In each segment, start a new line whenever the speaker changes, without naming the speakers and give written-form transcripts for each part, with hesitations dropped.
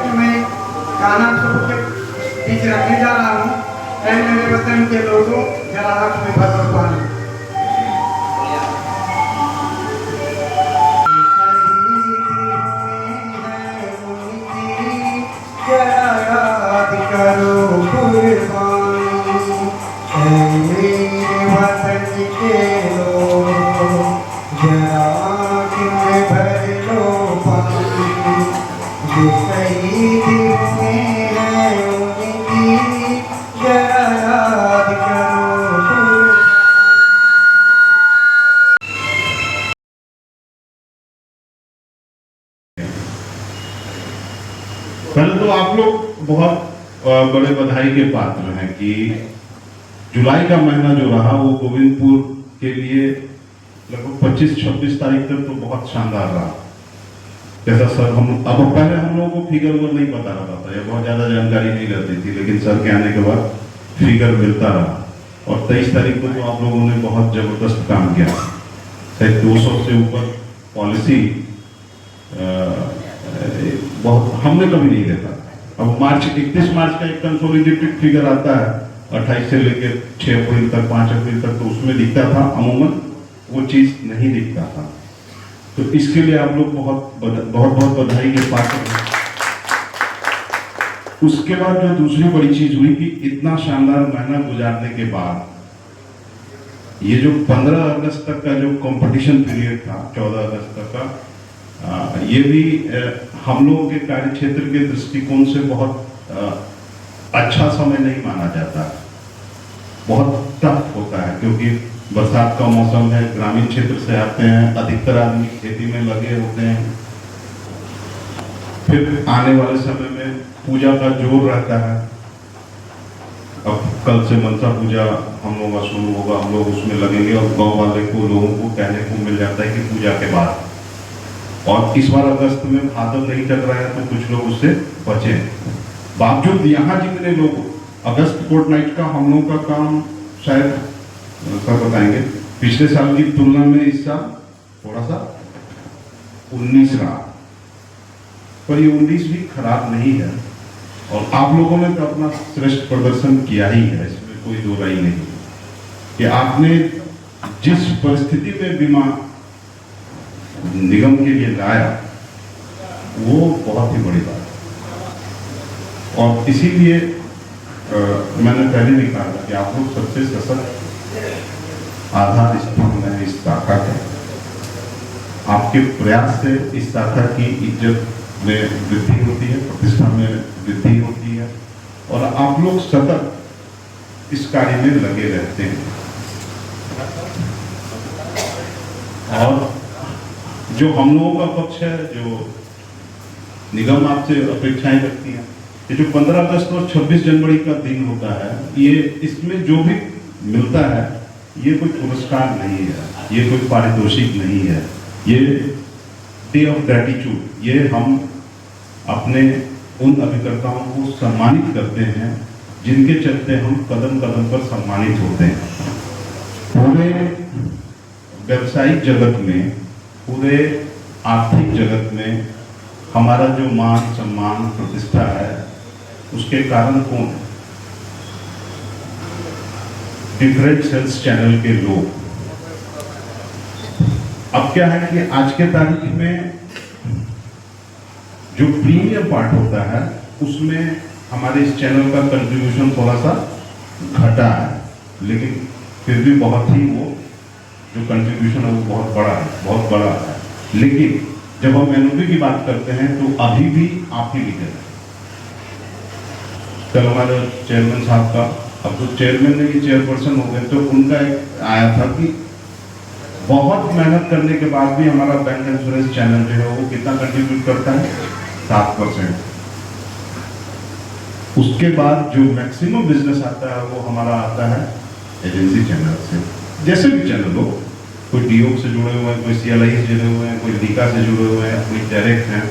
कि मैं गाना सबके बीच रखने जा रहा हूँ। ऐ मेरे वतन के लोगों, जरा आँख में भर पानी। जरा याद करो कुर्बानी, ऐ मेरे वतन के लोगों, जरा आँख में भर लो पानी। जो शहीद हुए हैं उनकी जरा याद करो।
पहले तो आप लोग बहुत बड़े बधाई के पात्र हैं कि जुलाई का महीना जो रहा वो गोविंदपुर के लिए लगभग 25-26 तारीख तक तो बहुत शानदार रहा। जैसा सर अब पहले हम लोगों को फिगर वो नहीं पता रहता था, या बहुत ज्यादा जानकारी नहीं रहती थी, लेकिन सर के आने के बाद फिगर मिलता रहा। और 23 तारीख को तो आप लोगों ने बहुत जबरदस्त काम किया, शायद 200 से ऊपर पॉलिसी बहुत हमने कभी नहीं देखा। अब 31 मार्च का एक कंसोलिडेटेड फिगर आता है 28 से लेकर 6 अप्रैल तक 5 अप्रैल तक, तो उसमें दिखता था, अमूमन वो चीज नहीं दिखता था। तो इसके लिए आप लोग बहुत बधाई के पात्र हैं। उसके बाद जो दूसरी बड़ी चीज हुई कि इतना शानदार महीना गुजारने के बाद ये जो 15 अगस्त तक का जो कंपटीशन पीरियड था, 14 अगस्त तक का, ये भी हम लोगों के कार्य क्षेत्र के दृष्टिकोण से बहुत अच्छा समय नहीं माना जाता। बहुत टफ होता है क्योंकि बरसात का मौसम है, ग्रामीण क्षेत्र से आते हैं, अधिकतर आदमी खेती में लगे होते हैं। फिर आने वाले समय में पूजा का जोर रहता है। अब कल से मनसा पूजा हम लोगों का शुरू होगा, हम लोग उसमें लगेंगे और गांव वाले को लोगों को कहने को मिल जाता है कि पूजा के बाद। और इस बार अगस्त में भादव नहीं चल रहा है तो कुछ लोग उससे बचे। बावजूद यहाँ जितने लोग अगस्त फोर्टनाइट का हम लोगों का काम शायद सर बताएंगे, पिछले साल की तुलना में इस साल थोड़ा सा 19 रहा, पर ये 19 भी खराब नहीं है। और आप लोगों ने तो अपना श्रेष्ठ प्रदर्शन किया ही है, इसमें कोई दो राय नहीं कि आपने जिस परिस्थिति में बीमा निगम के लिए लाया वो बहुत ही बड़ी बात है। और इसीलिए मैंने पहले भी कहा था कि आप लोग सबसे सशक्त आधार स्तंभ है इस शाखा के। आपके प्रयास से इस शाखा की इज्जत में वृद्धि होती है, प्रतिष्ठा में वृद्धि होती है, और आप लोग सतत इस कार्य में लगे रहते हैं। और जो हम लोगों का पक्ष है, जो निगम आपसे अपेक्षाएं रखती है, ये जो 15 अगस्त और 26 जनवरी का दिन होता है, ये इसमें जो भी मिलता है ये कोई पुरस्कार नहीं है, ये कोई पारितोषिक नहीं है, ये डे ऑफ ग्रेटिट्यूड, ये हम अपने उन अभिकर्ताओं को सम्मानित करते हैं जिनके चलते हम कदम कदम पर सम्मानित होते हैं। पूरे व्यावसायिक जगत में, पूरे आर्थिक जगत में हमारा जो मान सम्मान प्रतिष्ठा है उसके कारण कौन है? डिफरेंट सेल्स चैनल के लोग। अब क्या है कि आज के तारीख में जो प्रीमियम पार्ट होता है उसमें हमारे इस चैनल का कंट्रीब्यूशन थोड़ा सा घटा है, लेकिन फिर भी बहुत ही वो जो कंट्रीब्यूशन है वो बहुत बड़ा है। लेकिन जब हम एनओपी की बात करते हैं तो अभी भी आप ही लीडर है। कल हमारे चेयरमैन साहब का, अब तो चेयरमैन नहीं चेयरपर्सन हो गए, तो उनका एक आया था कि बहुत मेहनत करने के बाद भी हमारा बैंक इंश्योरेंस चैनल जो है वो कितना कंट्रीब्यूट करता है, 7%। उसके बाद जो मैक्सिमम बिजनेस आता है वो हमारा आता है एजेंसी चैनल से। जैसे भी चैनल हो, कोई डीओ से जुड़े हुए हैं, कोई सीएलआई से जुड़े हुए हैं, कोई लीका से जुड़े हुए हैं, कोई डायरेक्ट हैं,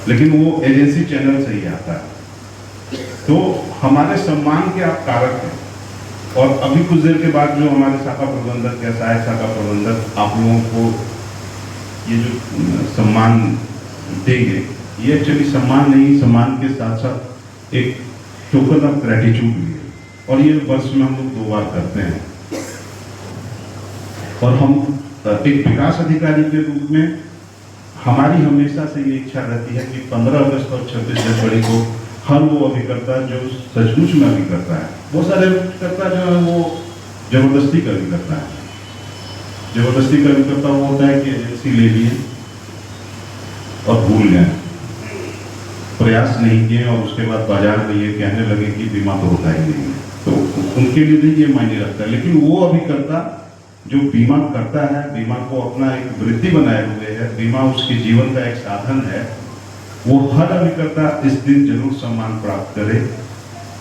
लेकिन वो एजेंसी चैनल से ही आता है। तो हमारे सम्मान के आप कारक हैं। और अभी कुछ देर के बाद जो हमारे शाखा प्रबंधक या सहायक शाखा प्रबंधक आप लोगों को ये जो सम्मान देंगे, ये एक्चुअली सम्मान नहीं, सम्मान के साथ साथ एक टोकन ऑफ ग्रेटिट्यूड भी है, और ये वर्ष में हम लोग 2 बार करते हैं। और हम एक विकास अधिकारी के रूप में हमारी हमेशा से ये इच्छा रहती है कि 15 अगस्त और 26 जनवरी को हर वो अभिकर्ता जो सचमुच में अभिकर्ता है, बहुत सारे अभिकर्ता जो है वो जबरदस्ती का अभिकर्ता है। जबरदस्ती का अभिकर्ता वो होता है कि एजेंसी ले लिए और भूल गए, प्रयास नहीं किए, और उसके बाद बाजार में ये कहने लगे कि बीमा तो होता ही नहीं है, तो उनके लिए नहीं ये मायने रखता है। लेकिन वो अभिकर्ता जो बीमा करता है, बीमा को अपना एक वृत्ति बनाए हुए है, बीमा उसके जीवन का एक साधन है, वो हर अभिकर्ता इस दिन जरूर सम्मान प्राप्त करे,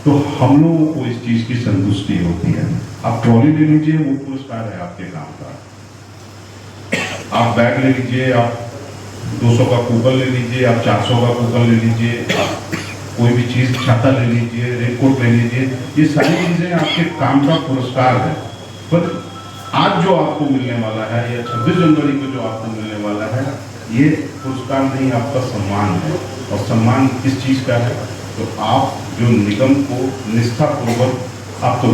तो हम लोगों को इस चीज की संतुष्टि होती है। आप ट्रॉली ले लीजिए, वो पुरस्कार है आपके काम का। आप बैग ले लीजिए, आप 200 का कूपन ले लीजिए, आप 400 का कूपन ले लीजिए, आप कोई भी चीज, छाता ले लीजिए, रेनकोट ले लीजिए, ये सारी चीजें आपके काम का पुरस्कार है। पर आज जो आपको मिलने वाला है, या 26 जनवरी को जो आपको मिलने वाला है, ये पुरस्कार नहीं, आपका सम्मान है। और सम्मान किस चीज का है? तो आप जो निगम को निष्ठापूर्वक, आप तो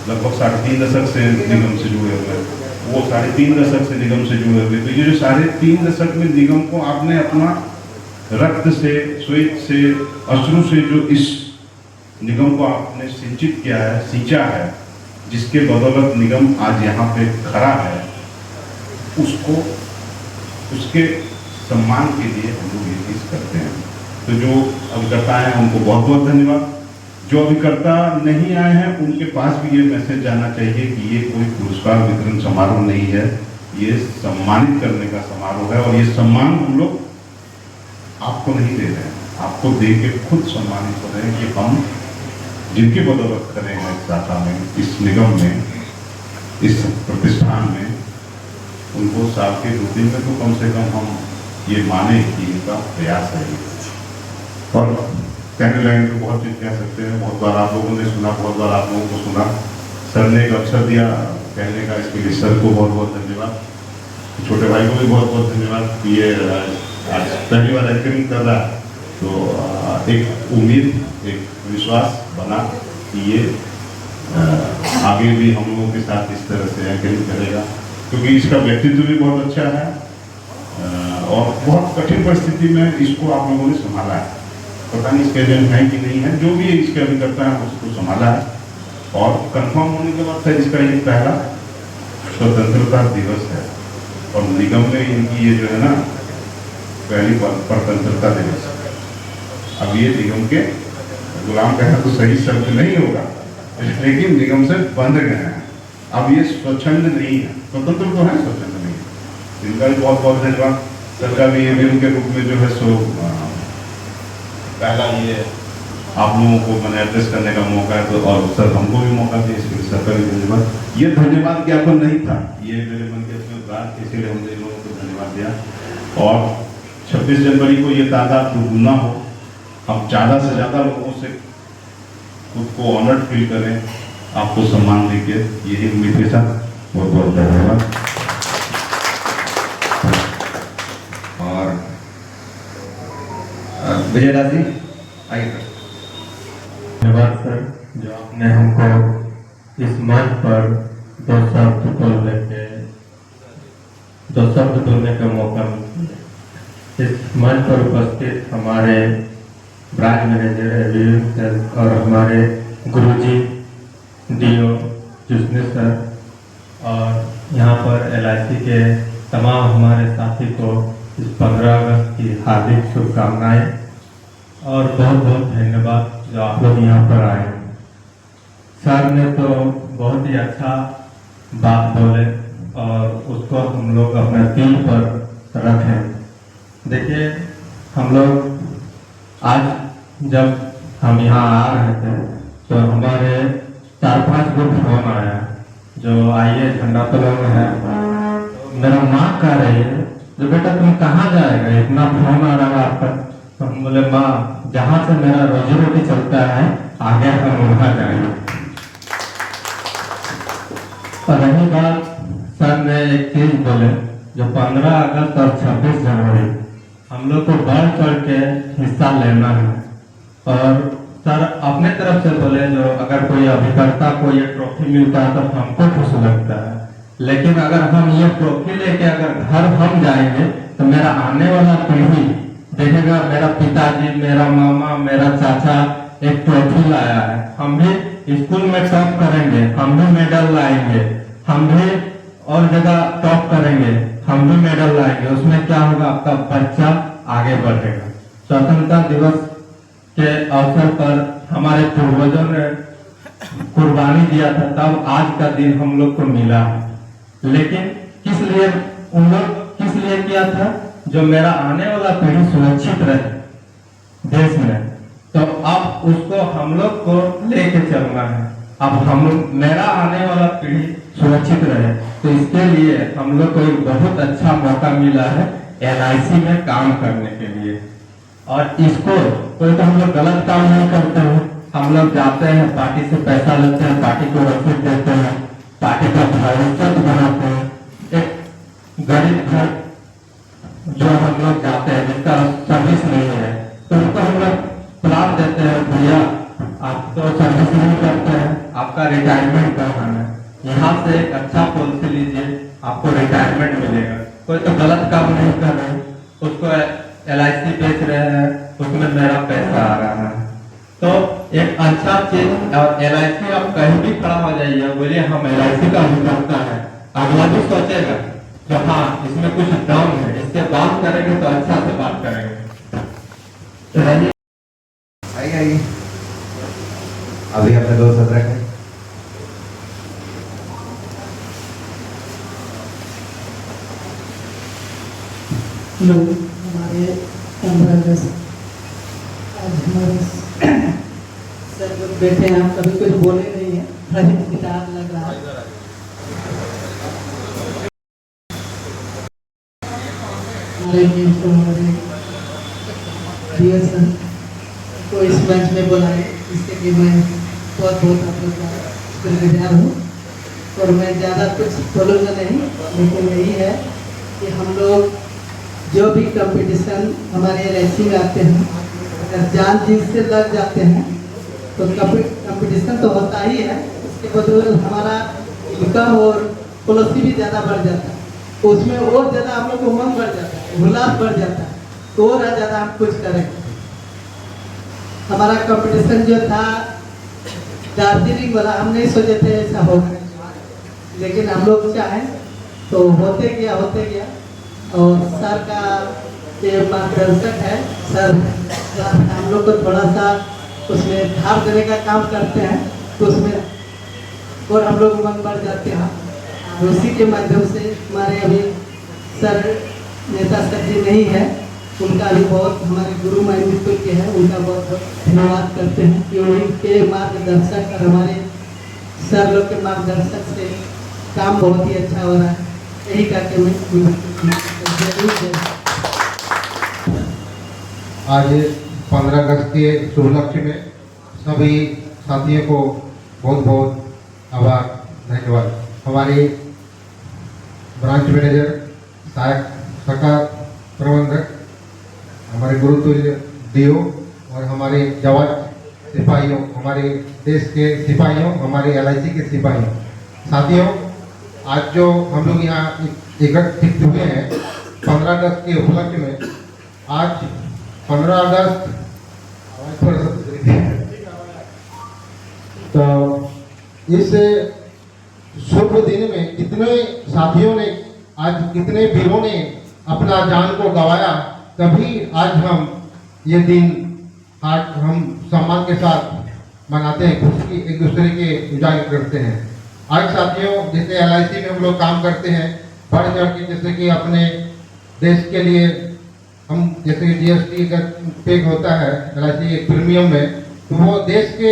लगभग 3.5 दशक से निगम से जुड़े हुए हैं, वो 3.5 दशक से निगम से जुड़े हुए, तो ये जो 3.5 दशक में निगम को आपने अपना रक्त से, श्वेत से, अश्रु से जो इस निगम को आपने सिंचित किया है, सींचा है, जिसके बदौलत निगम आज यहाँ पे खड़ा है, उसको, उसके सम्मान के लिए हम लोग ये चीज करते हैं। तो जो अभिकर्ता हैं उनको बहुत बहुत धन्यवाद। जो अभिकर्ता नहीं आए हैं उनके पास भी ये मैसेज जाना चाहिए कि ये कोई पुरस्कार वितरण समारोह नहीं है, ये सम्मानित करने का समारोह है, और ये सम्मान हम लोग आपको नहीं दे रहे हैं, आपको दे के खुद सम्मानित हो रहे हैं कि हम जिनकी बदौलत खड़े हैं इस शाखा में, इस निगम में, इस प्रतिष्ठान में, उनको साल के 2 दिन में तो कम से कम हम ये माने कि इनका प्रयास है। और कहने लगे तो बहुत चीज कह सकते हैं, बहुत बार आप लोगों ने सुना, बहुत बार आप लोगों को सुना। सर ने एक अवसर दिया कहने का, इसके लिए सर को बहुत बहुत धन्यवाद। छोटे भाई को भी बहुत बहुत धन्यवाद। ये आज पहली बार एंकरिंग कर रहा, तो एक उम्मीद, एक विश्वास बना कि ये आगे भी हम लोगों के साथ इस तरह से एंकरिंग करेगा, क्योंकि इसका व्यक्तित्व भी बहुत अच्छा है, और बहुत कठिन परिस्थिति में इसको आप लोगों ने संभाला है। पता नहीं इसके एजेंट है कि नहीं है, जो भी इसके अभिकर्ता है उसको संभाला है, और कंफर्म होने के बाद फिर इसका ये पहला स्वतंत्रता दिवस है, और निगम में इनकी ये जो है ना पहली स्वतंत्रता दिवस। अब ये निगम के गुलाम कहना तो सही शब्द नहीं होगा, लेकिन निगम से बंध गए हैं। अब ये स्वच्छंद नहीं है, स्वतंत्र तो है, स्वच्छंद नहीं है। इनका भी बहुत बहुत धन्यवाद। सर का भी निगम के रूप में जो है सो पहला ये आप लोगों को मैंने एड्रेस करने का मौका है, तो और सर हमको भी मौका दिया, इसके लिए सर का भी धन्यवाद। ये धन्यवाद ज्ञापन नहीं था, ये मेरे मन के उसमें बात, इसीलिए हमने इन लोगों को धन्यवाद दिया। और 26 जनवरी को ये तादाद दुगुना हो, हम ज़्यादा से ज़्यादा लोगों से खुद को ऑनर्ड फील करें, आपको सम्मान देके, यही उम्मीद के साथ बहुत बहुत धन्यवाद।
और विजय दास जी आइए सर।
धन्यवाद सर, जो आपने हमको इस मंच पर 2 शब्द बोलने का मौका मिला। इस मंच पर उपस्थित हमारे ब्रांच मैनेजर और हमारे गुरुजी डीओ जुस्ने सर, और यहाँ पर LIC के तमाम हमारे साथी को इस 15 अगस्त की हार्दिक शुभकामनाएं, और बहुत बहुत धन्यवाद जो आप लोग यहाँ पर आए। सर ने तो बहुत ही अच्छा बात बोले, और उसको हम लोग अपने दिल पर रखें। देखिए, हम लोग आज जब हम यहाँ आ रहे थे तो हमारे 4-5 गो फोन आया, जो आइए झंडा तोलन है। तो मेरा माँ कह रही है, जो बेटा तुम कहाँ जाएगा, इतना फोन आ रहा है आपका। तो हम बोले, माँ जहाँ से मेरा रोजी रोटी चलता है आगे हम वहाँ जाएंगे। और रही बात, सर ने एक चीज बोले, जो 15 अगस्त और 26 जनवरी हम लोग को बढ़ चढ़ के हिस्सा लेना है। और सर अपने तरफ से बोले जो अगर कोई अभिकर्ता को ये ट्रॉफी मिलता है तो हमको खुश लगता है, लेकिन अगर हम ये ट्रॉफी लेके अगर घर हम जाएंगे तो मेरा आने वाला पीढ़ी देखेगा मेरा पिताजी, मेरा मामा, मेरा चाचा एक ट्रॉफी लाया है, हम भी स्कूल में टॉप करेंगे, हम भी मेडल लाएंगे, हम भी और जगह टॉप करेंगे, हम भी मेडल लाएंगे। उसमें क्या होगा, आपका बच्चा आगे बढ़ेगा। स्वतंत्रता दिवस के अवसर पर हमारे पूर्वजों ने कुर्बानी दिया था, तब आज का दिन हम लोग को मिला है। लेकिन किस लिए उन लोग किस लिए किया था, जो मेरा आने वाला पीढ़ी सुरक्षित रहे देश में, तो अब उसको हम लोग को लेके चलना है। अब हम मेरा आने वाला पीढ़ी सुरक्षित रहे, तो इसके लिए हम लोग को एक बहुत अच्छा मौका मिला है LIC में काम करने के लिए। और इसको कोई तो हम लोग गलत काम नहीं करते हैं, हम लोग जाते हैं पार्टी से पैसा लेते हैं, पार्टी को रसीद देते हैं, पार्टी का भविष्य बनाते हैं। एक गरीब घर जो हम लोग जाते हैं जिसका सर्विस नहीं है, तो उनको हम लोग प्लान देते हैं, भैया आप तो सर्विस नहीं करते हैं, आपका रिटायरमेंट करवाना है, यहाँ से एक अच्छा पॉलिसी लीजिए, आपको रिटायरमेंट मिलेगा। कोई तो गलत काम नहीं कर रहे, उसको LIC बेच रहे हैं, उसमें मेरा पैसा आ रहा है। तो एक अच्छा चीज, और LIC आप कहीं भी खड़ा हो जाइए, बोलिए हम LIC का ही करता है, अगला भी सोचेगा जो हाँ इसमें कुछ दम है, इससे बात करेंगे तो अच्छा से बात करेंगे।
आइए अभी अपने दोस्त अदरक है।
लोग हमारे 15 अगस्त आज हमारे सर लोग बैठे हैं, हम कभी कुछ बोले नहीं है, बड़ा इंतजार लग रहा है। हमारे गेस्ट को हमारे डियर सर को इस मंच में बुलाए, इसके लिए मैं बहुत बहुत आप लोग का शुक्रगुजार हूँ। और मैं ज़्यादा कुछ बोलूँगा नहीं, लेकिन यही है कि हम लोग जो भी कंपटीशन हमारे LIC में आते हैं, अगर जान जीत से लग जाते हैं तो कंपटीशन तो होता ही है, उसके बदले हमारा इनकम और पॉलिसी भी ज़्यादा बढ़ जाता है, उसमें और ज़्यादा हम लोग को उमंग बढ़ जाता है, उल्लास बढ़ जाता है, तो और ज़्यादा हम कुछ करेंगे। हमारा कंपटीशन जो था दार्जिलिंग वाला, हम नहीं सोचे थे ऐसा होगा, लेकिन हम लोग चाहें तो होते गया। और सर का ये मार्गदर्शक है, सर हम लोग को थोड़ा सा उसमें धार देने का काम करते हैं, तो उसमें और हम लोग उमंग बढ़ जाते हैं। और उसी के माध्यम से हमारे अभी सर नेता सर जी नहीं है, उनका भी बहुत हमारे गुरु माइंड के हैं, उनका बहुत बहुत धन्यवाद करते हैं कि उनके मार्गदर्शक और हमारे सर लोग के मार्गदर्शक से काम बहुत ही अच्छा हो रहा है। यही करके मैं
आज 15 अगस्त के शुभ लक्ष्य में सभी साथियों को बहुत बहुत आभार, धन्यवाद। हमारे ब्रांच मैनेजर, सहायक शाखा प्रबंधक, हमारे गुरुतुल्य डीओ और हमारे जवान सिपाहियों, हमारे देश के सिपाहियों, हमारे LIC के सिपाहियों, साथियों, आज जो हम लोग यहाँ एकत्रित हुए हैं 15 अगस्त के उपलक्ष्य में, आज 15 अगस्त तो इस शुभ दिन में कितने साथियों ने, आज कितने वीरों ने अपना जान को गंवाया, तभी आज हम ये दिन आज हम सम्मान के साथ मनाते हैं, खुशी एक दूसरे के उजागर करते हैं। आज साथियों, जैसे LIC में हम लोग काम करते हैं, बढ़ चढ़ के, जैसे कि अपने देश के लिए हम जैसे कि GST का पेग होता है LIC एक प्रीमियम में, तो वो देश के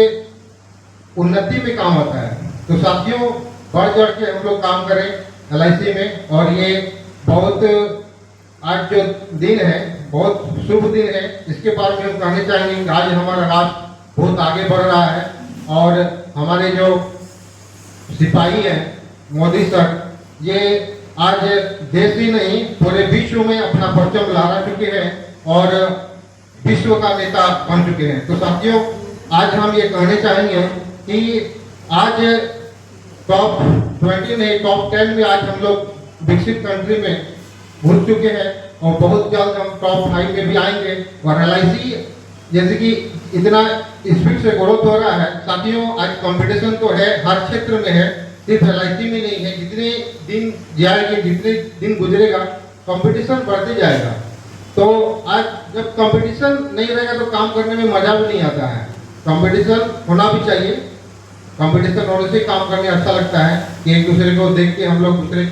उन्नति में काम होता है। तो साथियों, बढ़ चढ़ के हम लोग काम करें LIC में, और ये बहुत आज जो दिन है बहुत शुभ दिन है। इसके बारे में हम कहना चाहेंगे कि आज हमारा राष्ट्र बहुत आगे बढ़ रहा है, और हमारे जो सिपाही हैं मोदी सर, ये आज देश ही नहीं पूरे विश्व में अपना परचम लहरा चुके हैं और विश्व का नेता बन चुके हैं। तो साथियों, आज हम ये कहने चाहेंगे कि आज टॉप 20 नहीं टॉप 10 में आज हम लोग विकसित कंट्री में घुस चुके हैं और बहुत जल्द हम टॉप 5 में भी आएंगे। और LIC जैसे कि इतना स्पीड से ग्रोथ हो रहा है साथियों, आज कंपटीशन तो है, हर क्षेत्र में है, सिर्फ LIC में नहीं है। जितने दिन जाएंगे, जितने दिन गुजरेगा, कंपटीशन बढ़ते जाएगा। तो आज जब कंपटीशन नहीं रहेगा तो काम करने में मजा भी नहीं आता है। कंपटीशन होना भी चाहिए, कंपटीशन होने से काम करने अच्छा लगता है कि एक दूसरे को देख के हम लोग दूसरे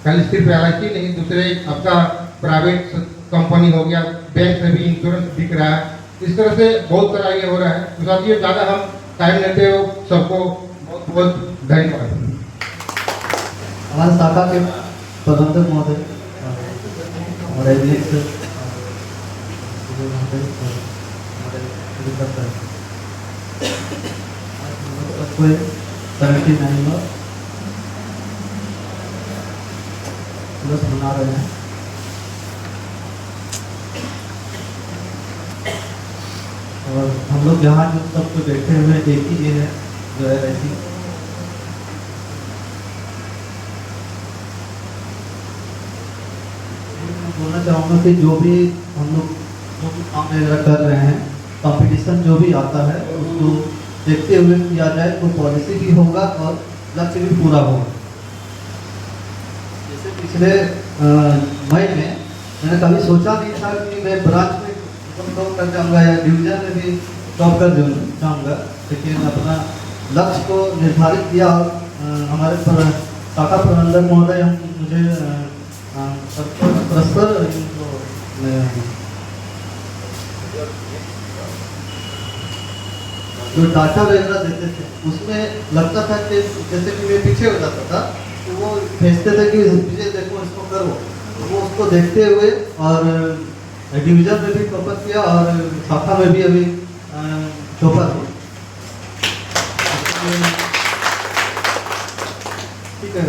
खाली सिर्फ LIC नहीं, दूसरे आपका प्राइवेट कंपनी हो गया, बैंक से भी इंश्योरेंस बिक रहा है, इस तरह से बहुत सारा ये हो रहा है। तो साथियों, ज़्यादा हम टाइम लेते हो, सबको बहुत बहुत धन्यवाद।
हमारे शाखा के प्रबंधक महोदय हमारे कमेटी मेंबर प्लस बना रहे हैं। और हम लोग यहाँ जो सबको बैठे हुए एक ही ये है जो है ऐसी बोलना चाहूँगा कि जो भी हम लोग जो भी काम वगैरह कर रहे हैं, कंपटीशन जो भी आता है उसको देखते हुए किया जाए तो पॉलिसी भी होगा और लक्ष्य भी पूरा होगा। जैसे पिछले मई में मैंने कभी सोचा नहीं था कि मैं ब्रांच में टॉप कर जाऊँगा या डिवीजन में भी टॉप कर जाऊँगा, लेकिन अपना लक्ष्य को निर्धारित किया और हमारे शाखा प्रबंधक महोदय मुझे परस्पर जो डाटा वगैरह देते थे उसमें लगता था कि जैसे कि मैं पीछे हो जाता था तो वो भेजते थे कि पीछे देखो इसको करो, तो वो उसको देखते हुए और डिवीजन में भी टॉपर किया और शाखा में भी अभी टॉपर हूँ। ठीक है,